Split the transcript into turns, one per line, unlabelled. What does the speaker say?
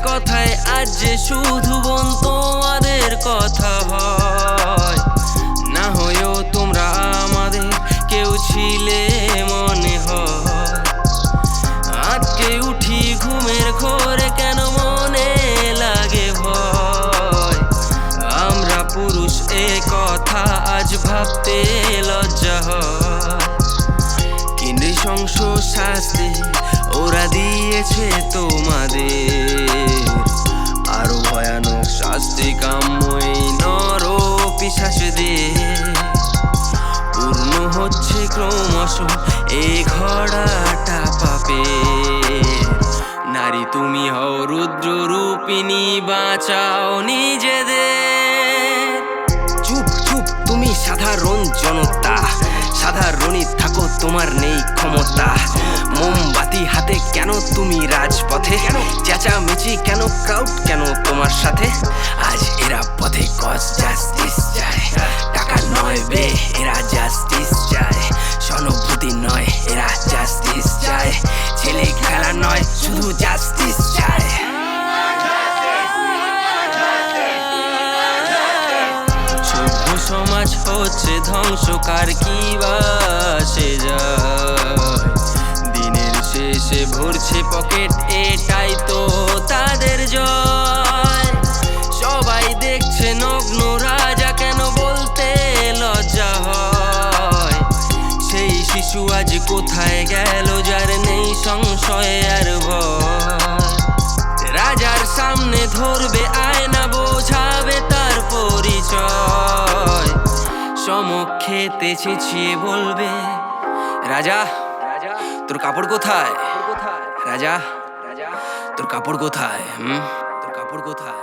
কথায় আজ যে শুধু বোন তোমাদের কথা হয়। না হয়েও তোমরা আমাদের কেউ ছিলে মনে হয়। আজকে উঠি ঘুমের ঘোরে কেন মনে লাগে ভয়। আমরা পুরুষ এ কথা আজ ভাবতে লজ্জা হয়। কি নৃশংস শাস্তি ওরা দিয়েছে তোমাদের, আরো ভয়ানক শাস্তি কাম্যই নর পিশাচদের। পূর্ণ হচ্ছে ক্রমশ এই ঘোড়াটা পাপে। নারী তুমি হও রুদ্র রূপিণী, বাঁচাও নিজেদের। চুপ চুপ তুমি সাধারণ জনতা, সাধারণই থাকো তোমার নেই ক্ষমতা। মোমবাতি হাতে কেন তুমি রাজপথে, চেঁচামেচি কেন, ক্রাউড কেন তোমার সাথে। আজ এরা পথে কজ জাস্টিস চায়, টাকা নয় বে এরা জাস্টিস চায়। সহানুভূতি নয় এরা জাস্টিস চায়, ছেলে খেলা নয় শুধু জাস্টিস চায়। সভ্য সমাজ হচ্ছে ধ্বংসকার, কি বাসে যায়। দিনের শেষে ভরছে পকেট, এটাই তো তাদের জয়। সবাই দেখছে নগ্ন রাজা, কেন বলতে লজ্জা হয়। সেই শিশু আজ কোথায় গেল যার নেই সংশয় আর ভয়। রাজার সামনে ধরবে আয়না, বোঝাবে তার পরিচয়। সমক্ষেতে চেঁচিয়ে বলবে, রাজা তোর কাপড় কোথায়? রাজা তোর কাপড় কোথায়? তোর কাপড় কোথায়?